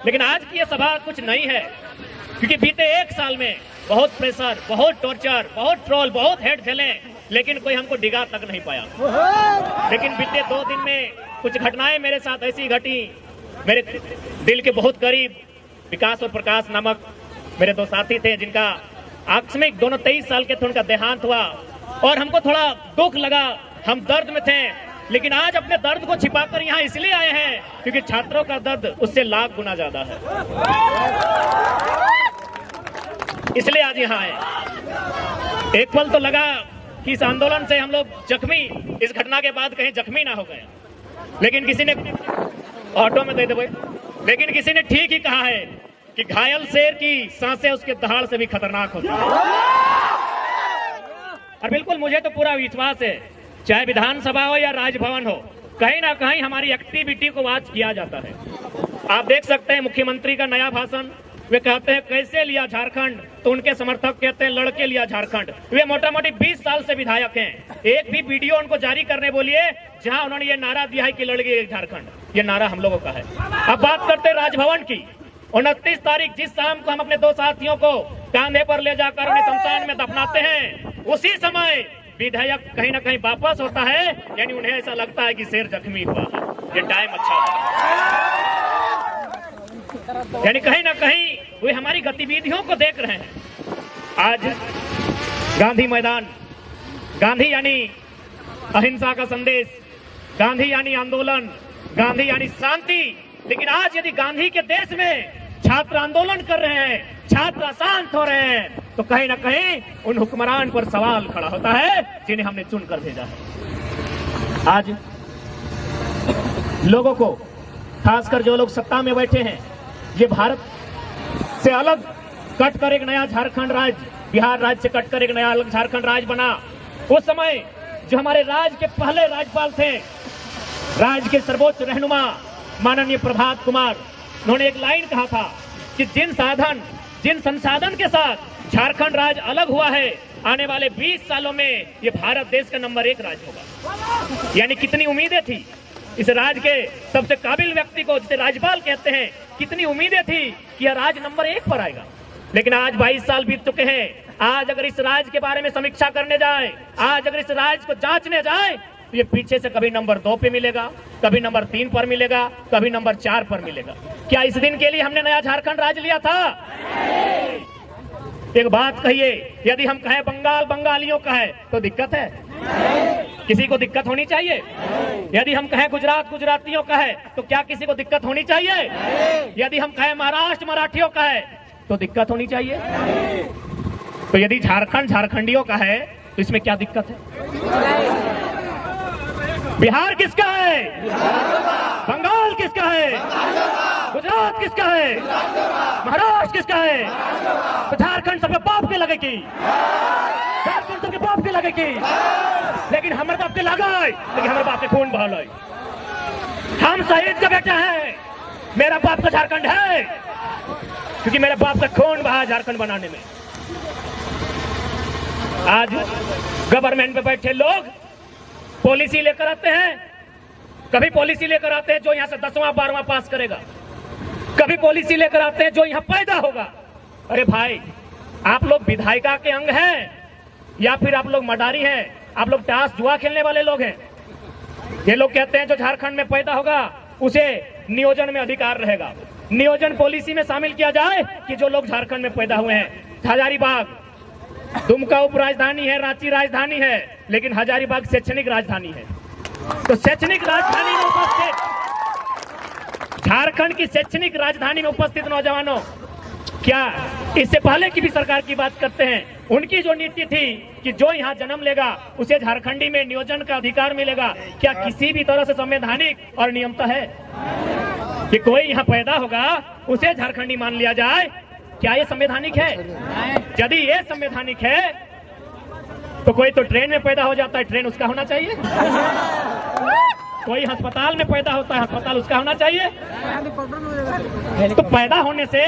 लेकिन आज की ये सभा कुछ नई है, क्योंकि बीते एक साल में बहुत प्रेशर, बहुत टॉर्चर, बहुत ट्रोल, बहुत हेड झेले, लेकिन कोई हमको डिगा तक नहीं पाया। लेकिन बीते 2 दिन में कुछ घटनाएं मेरे साथ ऐसी घटी, मेरे दिल के बहुत करीब विकास और प्रकाश नामक मेरे 2 साथी थे, जिनका आकस्मिक दोनों 23 साल के थे, उनका देहांत हुआ और हमको थोड़ा दुख लगा, हम दर्द में थे। लेकिन आज अपने दर्द को छिपाकर यहाँ इसलिए आए हैं क्योंकि छात्रों का दर्द उससे लाख गुना ज्यादा है, इसलिए आज यहाँ आए। एक पल तो लगा कि इस आंदोलन से हम लोग जख्मी, इस घटना के बाद कहीं जख्मी ना हो गए, लेकिन किसी ने ऑटो में दे दे, लेकिन किसी ने ठीक ही कहा है कि घायल शेर की सांसें उसके दहाड़ से भी खतरनाक होती है। और बिल्कुल मुझे तो पूरा विश्वास है, चाहे विधानसभा हो या राजभवन हो, कहीं ना कहीं हमारी एक्टिविटी को वॉच किया जाता है। आप देख सकते हैं मुख्यमंत्री का नया भाषण, वे कहते हैं कैसे लिया झारखंड, तो उनके समर्थक कहते हैं लड़के लिया झारखंड। वे मोटा मोटी 20 साल से विधायक हैं, एक भी वीडियो उनको जारी करने बोलिए जहां उन्होंने ये नारा दिया है कि लड़के झारखंड, ये नारा हम लोगों का है। अब बात करते हैं राजभवन की। 29 तारीख जिस शाम को हम अपने 2 साथियों को कांधे पर ले जाकर उन्हें शमशान में दफनाते हैं, उसी समय विधायक कहीं ना कहीं वापस होता है, यानी उन्हें ऐसा लगता है कि शेर जख्मी हुआ है, ये टाइम अच्छा है। यानी कहीं ना कहीं वे हमारी गतिविधियों को देख रहे हैं। आज गांधी मैदान, गांधी यानी अहिंसा का संदेश, गांधी यानी आंदोलन, गांधी यानी शांति। लेकिन आज यदि गांधी के देश में छात्र आंदोलन कर रहे हैं, छात्र अशांत हो रहे हैं, तो कहीं ना कहीं उन हुक्मरान पर सवाल खड़ा होता है जिन्हें हमने चुनकर भेजा है। आज लोगों को, खासकर जो लोग सत्ता में बैठे हैं, ये भारत से अलग कट कर एक नया झारखंड राज्य, बिहार राज्य से कट कर एक नया अलग झारखंड राज्य बना। उस समय जो हमारे राज्य के पहले राज्यपाल थे, राज्य के सर्वोच्च रहनुमा माननीय प्रभात कुमार, उन्होंने एक लाइन कहा था कि जिन संसाधन के साथ झारखंड राज्य अलग हुआ है, आने वाले 20 सालों में ये भारत देश का नंबर 1 राज्य होगा। यानी कितनी उम्मीदें थी इस राज्य के सबसे काबिल व्यक्ति को, जिसे राज्यपाल कहते हैं, कितनी उम्मीदें थी कि यह राज्य नंबर 1 पर आएगा। लेकिन आज 22 साल बीत चुके हैं। आज अगर इस राज्य के बारे में समीक्षा करने जाए, आज अगर इस राज्य को जांचने जाए, तो ये पीछे से कभी नंबर 2 पे मिलेगा, कभी नंबर 3 पर मिलेगा, कभी नंबर 4 पर मिलेगा। क्या इस दिन के लिए हमने नया झारखंड राज्य लिया था? एक बात कहिए, यदि हम कहें बंगाल बंगालियों का है तो दिक्कत है? किसी को दिक्कत होनी चाहिए? यदि हम कहें गुजरात गुजरातियों का है तो क्या किसी को दिक्कत होनी चाहिए? यदि हम कहें महाराष्ट्र मराठियों का है तो दिक्कत होनी चाहिए? तो यदि झारखंड झारखंडियों का है तो इसमें क्या दिक्कत है? बिहार किसका है? बंगाल किसका है? गुजरात किसका है? महाराष्ट्र किसका है? तो झारखंड सबके बाप के लगे की, झारखंड सबके बाप के लगे की, लेकिन हमारे बाप के लगा, लेकिन हमारे बाप के खून बहा। हम शहीद का बेटा है, मेरा बाप का झारखंड है, क्योंकि मेरे बाप का खून बहा झारखंड बनाने में। आज गवर्नमेंट पे बैठे लोग पॉलिसी लेकर आते हैं, कभी पॉलिसी लेकर आते हैं जो यहां से 10वां 12वां पास करेगा, कभी पॉलिसी लेकर आते हैं जो यहां पैदा होगा। अरे भाई, आप लोग विधायिका के अंग हैं या फिर आप लोग मडारी हैं? आप लोग टास जुआ खेलने वाले लोग हैं। ये लोग कहते हैं जो झारखंड में पैदा होगा उसे नियोजन में अधिकार रहेगा। नियोजन पॉलिसी में शामिल किया जाए कि जो लोग झारखंड में पैदा हुए हैं। हजारीबाग दुमका उप राजधानी है, रांची राजधानी है, लेकिन हजारीबाग शैक्षणिक राजधानी है। तो शैक्षणिक राजधानी में उपस्थित, झारखंड की शैक्षणिक राजधानी में उपस्थित नौजवानों, क्या इससे पहले की भी सरकार की बात करते हैं, उनकी जो नीति थी कि जो यहाँ जन्म लेगा उसे झारखंडी में नियोजन का अधिकार मिलेगा, क्या किसी भी तरह से संवैधानिक और नियमता है कि कोई यहाँ पैदा होगा उसे झारखंडी मान लिया जाए? क्या ये संवैधानिक है? यदि ये संवैधानिक है तो कोई तो ट्रेन में पैदा हो जाता है, ट्रेन उसका होना चाहिए। कोई अस्पताल में पैदा होता है, अस्पताल उसका होना चाहिए। तो पैदा होने से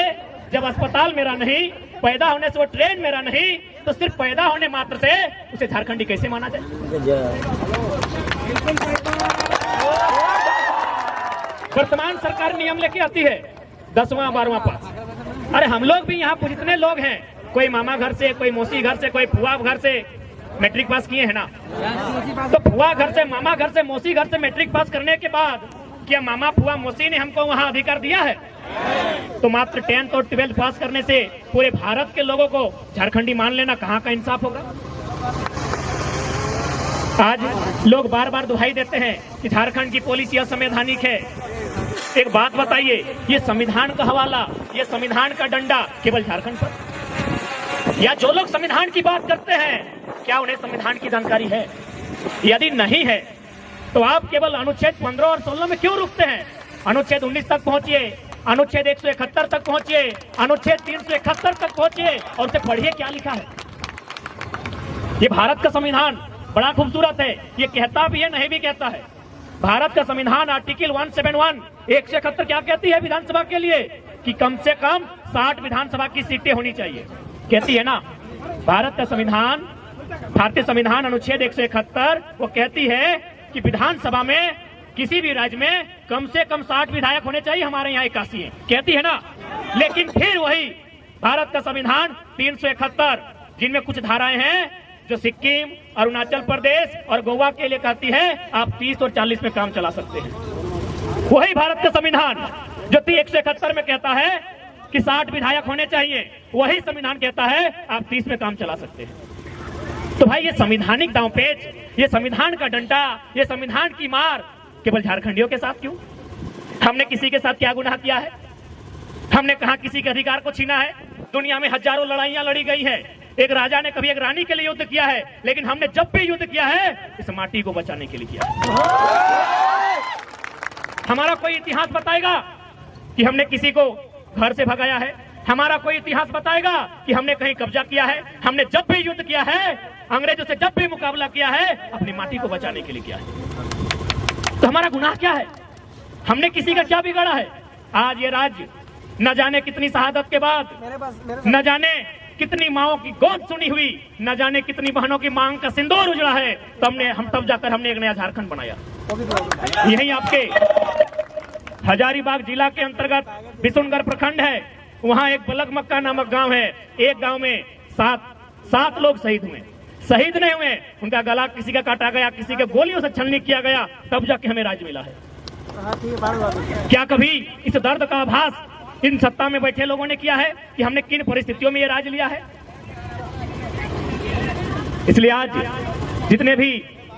जब अस्पताल मेरा नहीं, पैदा होने से वो ट्रेन मेरा नहीं, तो सिर्फ पैदा होने मात्र से उसे झारखंडी कैसे माना जाए? वर्तमान सरकार नियम लेके आती है 10वां 12वां पास। अरे हम लोग भी यहाँ जितने लोग हैं, कोई मामा घर से, कोई मौसी घर से, कोई फुआ घर से मैट्रिक पास किए हैं ना। तो फुआ घर से, मामा घर से, मौसी घर से मैट्रिक पास करने के बाद क्या मामा फुआ मौसी ने हमको वहाँ अधिकार दिया है? तो मात्र 10th और 12th पास करने से पूरे भारत के लोगों को झारखंडी मान लेना कहाँ का इंसाफ होगा? आज लोग बार बार दुहाई देते हैं कि झारखंड की पॉलिसी असंवैधानिक है। एक बात बताइए, ये संविधान का हवाला, ये संविधान का डंडा केवल झारखंड पर, या जो लोग संविधान की बात करते हैं क्या उन्हें संविधान की जानकारी है? यदि नहीं है तो आप केवल अनुच्छेद 15 और 16 में क्यों रुकते हैं? अनुच्छेद 19 तक पहुंचिए, अनुच्छेद 171 तक पहुंचिए, अनुच्छेद 371 तक पहुंचिए और उसे पढ़िए क्या लिखा है। ये भारत का संविधान बड़ा खूबसूरत है, ये कहता भी है नहीं भी कहता है। भारत का संविधान आर्टिकल 171 171 क्या कहती है विधानसभा के लिए? कि कम से कम 60 विधानसभा की सीटें होनी चाहिए, कहती है ना। भारत का संविधान, भारतीय संविधान अनुच्छेद 171 वो कहती है कि विधानसभा में किसी भी राज्य में कम से कम 60 विधायक होने चाहिए। हमारे यहाँ 81 है, कहती है ना। लेकिन फिर वही भारत का संविधान 371 जिनमें कुछ धाराएं हैं जो सिक्किम, अरुणाचल प्रदेश और गोवा के लिए कहती है आप 30 और 40 में काम चला सकते हैं। वही भारत का संविधान जो 171 में कहता है कि 60 विधायक होने चाहिए, वही संविधान कहता है आप 30 में काम चला सकते हैं। तो भाई ये संवैधानिक दांवपेच, ये संविधान का डंडा, ये संविधान की मार केवल झारखंडियों के साथ क्यों? हमने किसी के साथ क्या गुनाह किया है? हमने कहां किसी के अधिकार को छीना है? दुनिया में हजारों लड़ाइयां लड़ी गई है। एक राजा ने कभी एक रानी के लिए युद्ध किया है, लेकिन हमने जब भी युद्ध किया है इस माटी को बचाने के लिए किया है। हमारा कोई इतिहास बताएगा कि हमने किसी को घर से भगाया है? हमारा कोई इतिहास बताएगा कि हमने कहीं कब्जा किया है? हमने जब भी युद्ध किया है, अंग्रेजों से जब भी मुकाबला किया है, अपनी माटी को बचाने के लिए किया है। तो हमारा गुनाह क्या है? हमने किसी का क्या बिगाड़ा है? आज ये राज्य न जाने कितनी शहादत के बाद, न जाने कितनी माओं की गोद सुनी हुई, न जाने कितनी बहनों की मांग का सिंदूर उजड़ा है, तब जाकर हमने एक नया झारखंड बनाया। यही आपके हजारीबाग जिला के अंतर्गत बिशुनगढ़ प्रखंड है, वहां एक बलग मक्का नामक गांव है। एक गांव में सात लोग शहीद हुए। शहीद नहीं हुए, उनका गला किसी का काटा गया, किसी के गोलियों से छलनी किया गया, तब जाके हमें राज्य मिला है। क्या कभी इस दर्द का आभास इन सत्ता में बैठे लोगों ने किया है कि हमने किन परिस्थितियों में ये राज्य लिया है? इसलिए आज जितने भी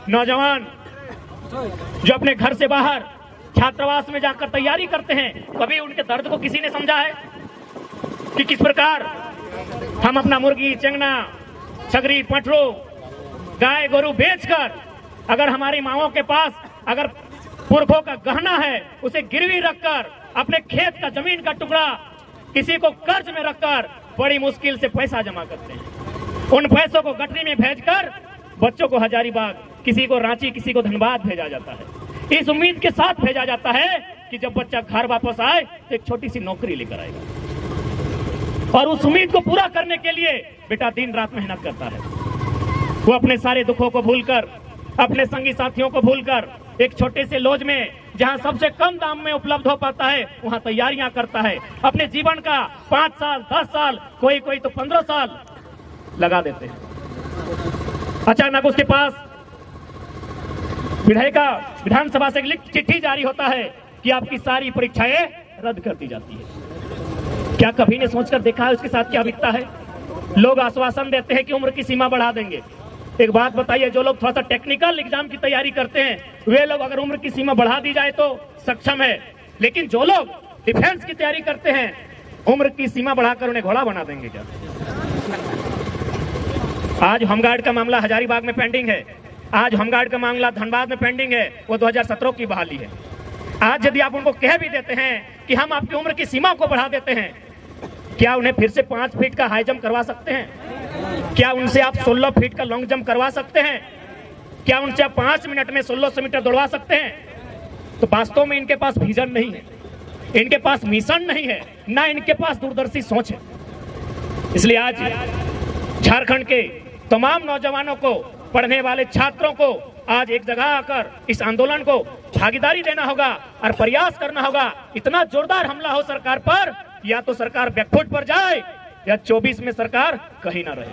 नौजवान जो अपने घर से बाहर छात्रावास में जाकर तैयारी करते हैं, कभी उनके दर्द को किसी ने समझा है कि किस प्रकार हम अपना मुर्गी, चंगना, छगरी, पटरू, गाय गोरू बेचकर, अगर हमारी माओं के पास अगर पुरखों का गहना है, उसे गिरवी रखकर, अपने खेत का जमीन का टुकड़ा किसी को कर्ज में रखकर बड़ी मुश्किल से पैसा जमा करते हैं। उन पैसों को गठरी में भेजकर बच्चों को हजारीबाग, किसी को रांची, किसी को धनबाद भेजा जाता है। इस उम्मीद के साथ भेजा जाता है कि जब बच्चा घर वापस आए तो एक छोटी सी नौकरी लेकर आएगा। और उस उम्मीद को पूरा करने के लिए बेटा दिन रात मेहनत करता है। वो अपने सारे दुखों को भूलकर, अपने संगी साथियों को भूलकर एक छोटे से लॉज में जहां सबसे कम दाम में उपलब्ध हो पाता है, वहां तैयारियां करता है। अपने जीवन का 5 साल, 10 साल, कोई तो 15 साल लगा देते हैं। अचानक उसके पास विधानसभा से लिखित चिट्ठी जारी होता है कि आपकी सारी परीक्षाएं रद्द कर दी जाती है। क्या कभी ने सोचकर देखा है उसके साथ क्या बीतता है? लोग आश्वासन देते हैं कि उम्र की सीमा बढ़ा देंगे। एक बात बताइए, जो लोग थोड़ा सा टेक्निकल एग्जाम की तैयारी करते हैं, वे लोग अगर उम्र की सीमा बढ़ा दी जाए तो सक्षम है, लेकिन जो लोग डिफेंस की तैयारी करते हैं, उम्र की सीमा बढ़ाकर उन्हें घोड़ा बना देंगे क्या? आज होमगार्ड का मामला हजारीबाग में पेंडिंग है, आज होमगार्ड का मामला धनबाद में पेंडिंग है, वो 2017 की बहाली है। आज यदि आप उनको कह भी देते हैं कि हम आपकी उम्र की सीमा को बढ़ा देते हैं, क्या उन्हें फिर से 5 फीट का हाई जंप करवा सकते हैं? क्या उनसे आप 16 फीट का लॉन्ग जंप करवा सकते हैं? क्या उनसे आप 5 मिनट में 1600 मीटर दौड़वा सकते हैं? तो वास्तव में इनके पास विजन नहीं है, इनके पास मिशन नहीं है, ना इनके पास दूरदर्शी सोच है। इसलिए आज झारखंड के तमाम नौजवानों को, पढ़ने वाले छात्रों को आज एक जगह आकर इस आंदोलन को भागीदारी देना होगा और प्रयास करना होगा। इतना जोरदार हमला हो सरकार पर, या तो सरकार बैकफुट पर जाए या 24 में सरकार कहीं ना रहे।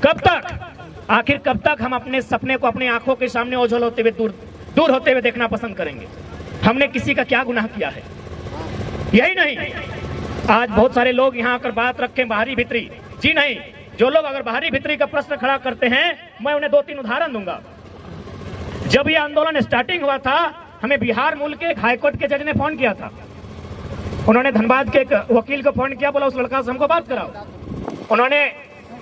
कब तक, आखिर कब तक हम अपने सपने को अपने आंखों के सामने ओझल होते हुए दूर होते हुए देखना पसंद करेंगे? हमने किसी का क्या गुनाह किया है? यही नहीं, आज बहुत सारे लोग यहाँ आकर बात रखें बाहरी भीतरी। जी नहीं, जो लोग अगर बाहरी भीतरी का प्रश्न खड़ा करते हैं, मैं उन्हें 2-3 उदाहरण दूंगा। जब यह आंदोलन स्टार्टिंग हुआ था, हमें बिहार मूल के एक हाईकोर्ट के जज ने फोन किया था। उन्होंने धनबाद के एक वकील को फोन किया, बोला उस लड़का से हमको बात कराओ। उन्होंने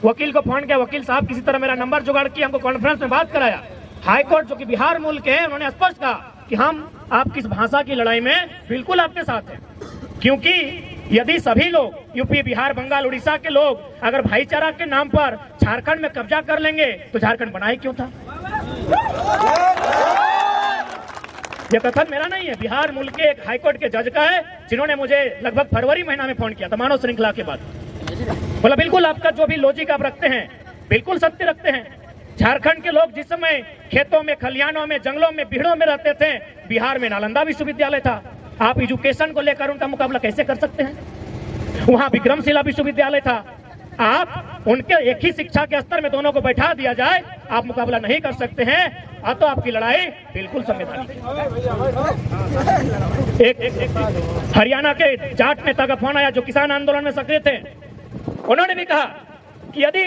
वकील को फोन किया, वकील साहब किसी तरह मेरा नंबर जुगाड़ किया, हमको कॉन्फ्रेंस में बात कराया। हाईकोर्ट जो कि बिहार मूल के हैं, उन्होंने स्पष्ट कहा कि हम आपकी इस भाषा की लड़ाई में बिल्कुल आपके साथ हैं, क्योंकि यदि सभी लोग यूपी, बिहार, बंगाल, उड़ीसा के लोग अगर भाईचारा के नाम पर झारखंड में कब्जा कर लेंगे तो झारखंड बना ही क्यों था? यह कथन मेरा नहीं है, बिहार मूल के एक हाईकोर्ट के जज का है, जिन्होंने मुझे लगभग फरवरी महीना में फोन किया था, मानव श्रृंखला के बाद। बोला बिल्कुल आपका जो भी लॉजिक आप रखते हैं बिल्कुल सत्य रखते हैं। झारखंड के लोग जिस समय खेतों में, खलिहानों में, जंगलों में, बिहड़ों में रहते थे, बिहार में नालंदा विश्वविद्यालय था। आप एजुकेशन को लेकर उनका मुकाबला कैसे कर सकते हैं? वहां विक्रमशिला विश्वविद्यालय था। आप उनके एक ही शिक्षा के स्तर में दोनों को बैठा दिया जाए, आप मुकाबला नहीं कर सकते हैं। तो आपकी लड़ाई बिल्कुल संवैधानिक है। एक हरियाणा के जाट नेता का फोन आया जो किसान आंदोलन में सक्रिय थे। उन्होंने भी कहा कि यदि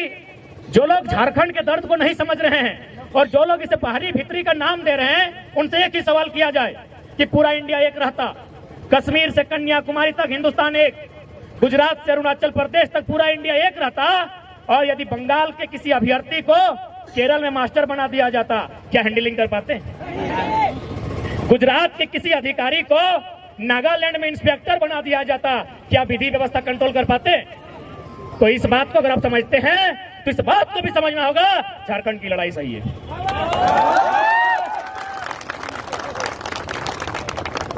जो लोग झारखंड के दर्द को नहीं समझ रहे हैं और जो लोग इसे बाहरी भीतरी का नाम दे रहे हैं, उनसे एक ही सवाल किया जाए कि पूरा इंडिया एक रहता, कश्मीर से कन्याकुमारी तक हिंदुस्तान एक, गुजरात से अरुणाचल प्रदेश तक पूरा इंडिया एक रहता, और यदि बंगाल के किसी अभ्यर्थी को केरल में मास्टर बना दिया जाता, क्या हैंडलिंग कर पाते? गुजरात के किसी अधिकारी को नागालैंड में इंस्पेक्टर बना दिया जाता, क्या विधि व्यवस्था कंट्रोल कर पाते? तो इस बात को अगर आप समझते हैं तो इस बात को भी समझना होगा, झारखंड की लड़ाई सही है।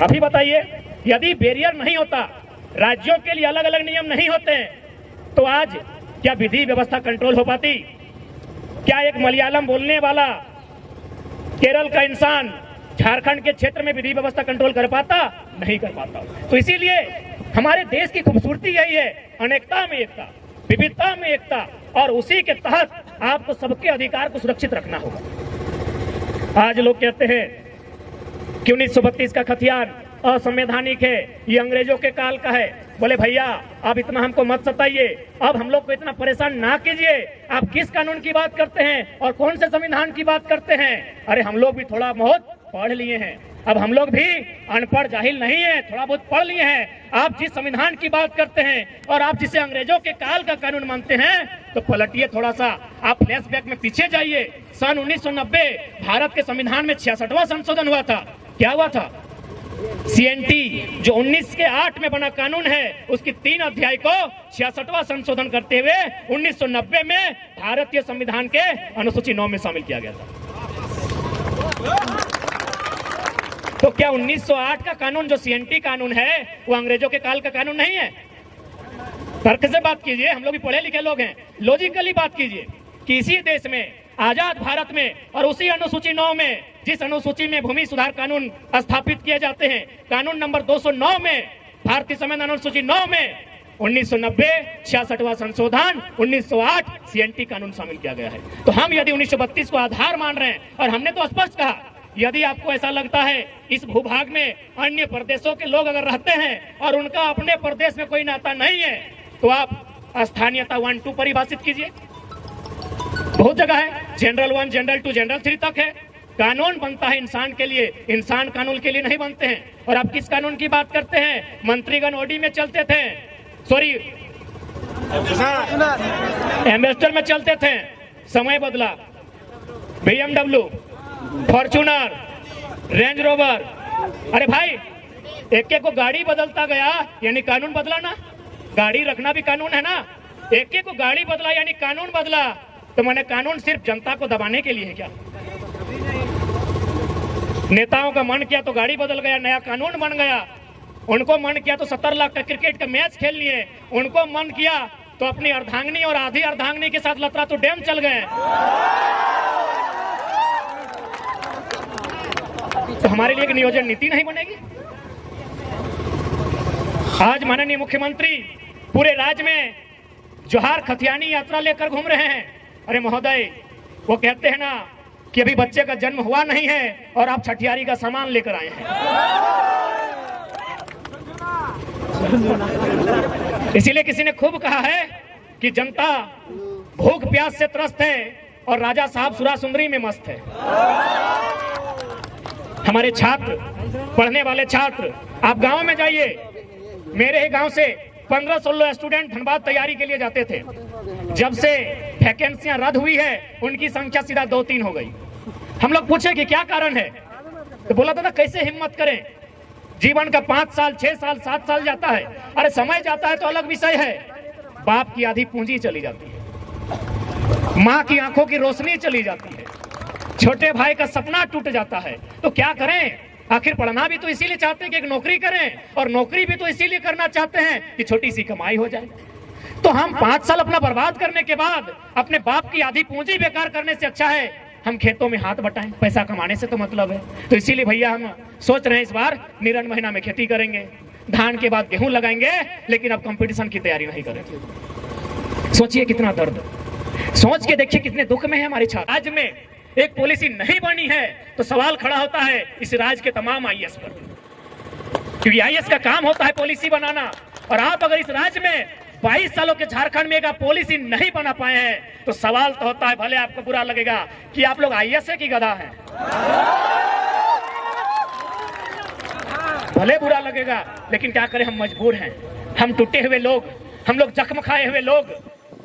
अभी बताइए, यदि बैरियर नहीं होता, राज्यों के लिए अलग अलग नियम नहीं होते, तो आज क्या विधि व्यवस्था कंट्रोल हो पाती? क्या एक मलयालम बोलने वाला केरल का इंसान झारखंड के क्षेत्र में विधि व्यवस्था कंट्रोल कर पाता? नहीं कर पाता। तो इसीलिए हमारे देश की खूबसूरती यही है, अनेकता में एकता, विविधता में एकता, और उसी के तहत आपको सबके अधिकार को सुरक्षित रखना होगा। आज लोग कहते हैं कि 1932 का खतियान असंवैधानिक है, ये अंग्रेजों के काल का है। बोले भैया आप इतना हमको मत सताइए, अब हम लोग को इतना परेशान ना कीजिए। आप किस कानून की बात करते हैं और कौन से संविधान की बात करते हैं? अरे हम लोग भी थोड़ा बहुत पढ़ लिए हैं, अब हम लोग भी अनपढ़ जाहिल नहीं है, थोड़ा बहुत पढ़ लिए हैं। आप जिस संविधान की बात करते हैं और आप जिसे अंग्रेजों के काल का कानून मानते हैं, तो पलटिए थोड़ा सा, आप फ्लैशबैक में पीछे जाइए। सन 1990 भारत के संविधान में 66वां संशोधन हुआ था। क्या हुआ था? सीएनटी जो 1908 में बना कानून है, उसकी 3 अध्याय को 66वां संशोधन करते हुए 1990 में भारतीय संविधान के अनुसूची 9 में शामिल किया गया था। तो क्या 1908 का कानून जो सीएनटी कानून है वो अंग्रेजों के काल का कानून नहीं है? तर्क से बात कीजिए, हम लोग भी पढ़े लिखे लोग हैं, लॉजिकली बात कीजिए कि इसी देश में, आजाद भारत में, और उसी अनुसूची 9 में, जिस अनुसूची में भूमि सुधार कानून स्थापित किए जाते हैं, कानून नंबर 209 में, भारतीय संविधान अनुसूची 9 में 1990 66वां संशोधन 1908 सीएनटी कानून शामिल किया गया है। तो हम यदि 1932 को आधार मान रहे हैं, और हमने तो स्पष्ट कहा, यदि आपको ऐसा लगता है इस भूभाग में अन्य प्रदेशों के लोग अगर रहते हैं और उनका अपने प्रदेश में कोई नाता नहीं है, तो आप स्थानीयता 1-2 परिभाषित कीजिए। बहुत जगह है, जनरल 1, जनरल 2, जनरल 3 तक है। कानून बनता है इंसान के लिए, इंसान कानून के लिए नहीं बनते हैं। और आप किस कानून की बात करते हैं? मंत्रीगण ओडी में चलते थे, सॉरी एम्बेसडर में चलते थे, समय बदला, BMW, फॉर्च्यूनर, रेंज रोवर। अरे भाई, एक एक को गाड़ी बदलता गया यानी कानून बदला ना? गाड़ी रखना भी कानून है ना? एक एक को गाड़ी बदला यानी कानून बदला। तो मैंने कानून सिर्फ जनता को दबाने के लिए है क्या? नेताओं का मन किया तो गाड़ी बदल गया, नया कानून बन गया। उनको मन किया तो 70 लाख का क्रिकेट का मैच खेल लिए, उनको मन किया तो अपनी अर्धांगिनी और आधी अर्धांगिनी के साथ लतरा तो डैम चल गए। तो हमारे लिए एक नियोजन नीति नहीं बनेगी? आज माननीय मुख्यमंत्री पूरे राज्य में जोहार खतियानी यात्रा लेकर घूम रहे हैं। अरे महोदय, वो कहते हैं ना कि अभी बच्चे का जन्म हुआ नहीं है और आप छठियारी का सामान लेकर आए हैं। इसीलिए किसी ने खूब कहा है कि जनता भूख प्यास से त्रस्त है और राजा साहब सुरा सुंदरी में मस्त है। हमारे छात्र, पढ़ने वाले छात्र, आप गांव में जाइए। मेरे ही गांव से 15-16 स्टूडेंट धनबाद तैयारी के लिए जाते थे। जब से वैकेंसियां रद्द हुई है उनकी संख्या सीधा 2-3 हो गई। हम लोग पूछे कि क्या कारण है, तो बोला था कैसे हिम्मत करें, जीवन का 5 साल 6 साल 7 साल जाता है। अरे समय जाता है तो अलग विषय है, बाप की आधी पूंजी चली जाती है, माँ की आंखों की रोशनी चली जाती है, छोटे भाई का सपना टूट जाता है। तो क्या करें? आखिर पढ़ना भी तो इसीलिए चाहते हैं कि एक नौकरी करें, और नौकरी भी तो इसीलिए करना चाहते हैं कि छोटी सी कमाई हो जाए। तो हम 5 साल अपना बर्बाद करने के बाद अपने बाप की आधी पूंजी बेकार करने से अच्छा है हम खेतों में हाथ बटाएं। पैसा कमाने से तो मतलब है। तो इसीलिए भैया हम सोच रहे हैं इस बार निरन महीना में खेती करेंगे, धान के बाद गेहूं लगाएंगे, लेकिन अब कंपटीशन की तैयारी नहीं करेंगे। सोचिए कितना दर्द, सोच के देखिए कितने दुख में है हमारे छात्र। राज्य में एक पॉलिसी नहीं बनी है तो सवाल खड़ा होता है इस राज्य के तमाम आईएएस पर, क्योंकि आईएएस का काम होता है पॉलिसी बनाना। और आप अगर इस राज्य में 22 सालों के झारखंड में एक पॉलिसी नहीं बना पाए हैं तो सवाल तो होता है, भले आपको बुरा लगेगा कि आप लोग आईएएस है कि गधा हैं, भले बुरा लगेगा, लेकिन क्या करें, हम मजबूर हैं। हम टूटे हुए लोग, हम लोग जख्म खाए हुए लोग,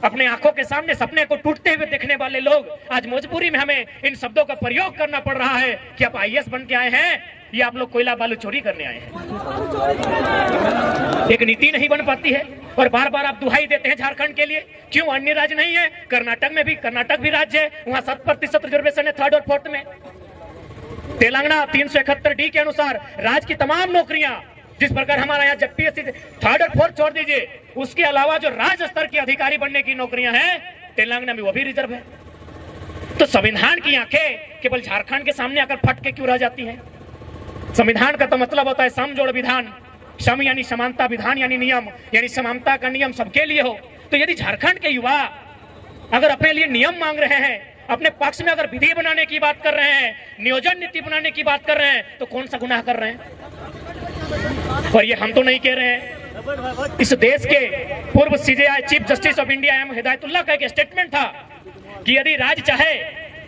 अपने आंखों के सामने सपने को टूटते हुए देखने वाले लोग, आज मजबूरी में हमें इन शब्दों का प्रयोग करना पड़ रहा है कि आप आईएएस बन के आए हैं या आप लोग कोयला बालू चोरी करने आए हैं। एक नीति नहीं बन पाती है और बार बार आप दुहाई देते हैं झारखंड के लिए। क्यों अन्य राज्य नहीं है? कर्नाटक भी राज्य है, वहां 7% रिजर्वेशन है 3rd और 4th में। तेलंगाना 371D के अनुसार राज्य की तमाम नौकरियां, जिस प्रकार हमारा यहाँ जब पीएससी 3rd और 4th छोड़ दीजिए, उसके अलावा जो राज्य स्तर के अधिकारी बनने की नौकरियां हैं तेलंगाना में वो भी रिजर्व है। तो संविधान की आंखें केवल झारखंड के सामने आकर फट के क्यों रह जाती हैं? संविधान का तो मतलब होता है समजोड़ विधान, सम यानी समानता, विधान यानी नियम, यानी समानता का नियम सबके लिए हो। तो यदि झारखंड के युवा अगर अपने लिए नियम मांग रहे हैं, अपने पक्ष में अगर विधि बनाने की बात कर रहे हैं, नियोजन नीति बनाने की बात कर रहे हैं, तो कौन सा गुनाह कर रहे हैं? और ये हम तो नहीं कह रहे हैं, इस देश के पूर्व CJI chief justice of India M Hidayatullah का एक स्टेटमेंट था कि यदि राज्य चाहे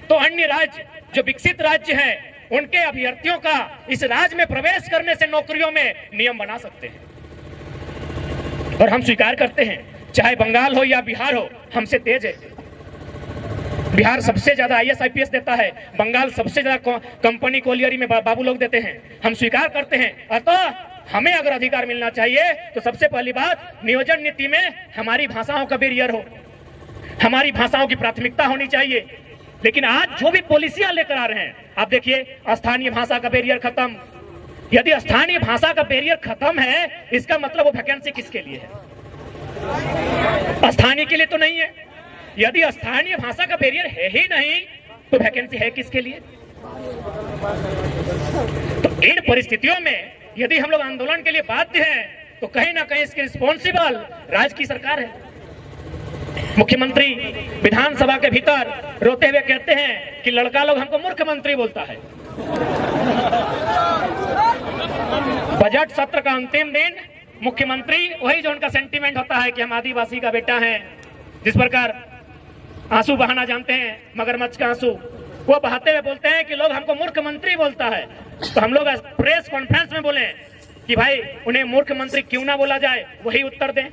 तो अन्य राज्य जो विकसित राज्य हैं उनके अभ्यर्थियों का इस राज्य में प्रवेश करने से नौकरियों में नियम बना सकते हैं। और हम स्वीकार करते हैं, चाहे बंगाल हो या बिहार हो, हमसे तेज है। बिहार सबसे ज्यादा आईएएस आईपीएस देता है, बंगाल सबसे ज्यादा कंपनी कोलियरी में बाबू लोग देते हैं। हम स्वीकार करते हैं। अतः हमें अगर अधिकार मिलना चाहिए तो सबसे पहली बात, नियोजन नीति में हमारी भाषाओं का बैरियर हो, हमारी भाषाओं की प्राथमिकता होनी चाहिए। लेकिन आज जो भी पॉलिसियां लेकर आ रहे हैं, आप देखिए, स्थानीय भाषा का बैरियर खत्म। यदि स्थानीय भाषा का बैरियर खत्म है, इसका मतलब वो वैकेंसी किसके लिए है? स्थानीय के लिए तो नहीं है। यदि स्थानीय भाषा का बैरियर है ही नहीं तो वैकेंसी है किसके लिए? तो इन परिस्थितियों में यदि हम लोग आंदोलन के लिए बाध्य हैं तो कहीं ना कहीं इसके रिस्पॉन्सिबल राज्य की सरकार है। मुख्यमंत्री विधानसभा के भीतर रोते हुए कहते हैं कि लड़का लोग हमको मूर्ख मंत्री बोलता है। बजट सत्र का अंतिम दिन मुख्यमंत्री वही जो उनका सेंटीमेंट होता है कि हम आदिवासी का बेटा है, जिस प्रकार आंसू बहाना जानते हैं, मगरमच्छ का आंसू, वो बहाते हुए बोलते हैं कि लोग हमको मूर्ख मंत्री बोलता है। तो हम लोग प्रेस कॉन्फ्रेंस में बोले कि भाई उन्हें मूर्ख मंत्री क्यों ना बोला जाए, वही उत्तर दें।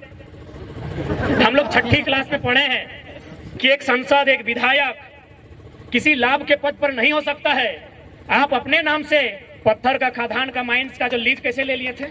हम लोग 6ठी क्लास में पढ़े हैं कि एक सांसद, एक विधायक किसी लाभ के पद पर नहीं हो सकता है। आप अपने नाम से पत्थर का, खदान का, माइंस का जो लीज कैसे ले लिए थे?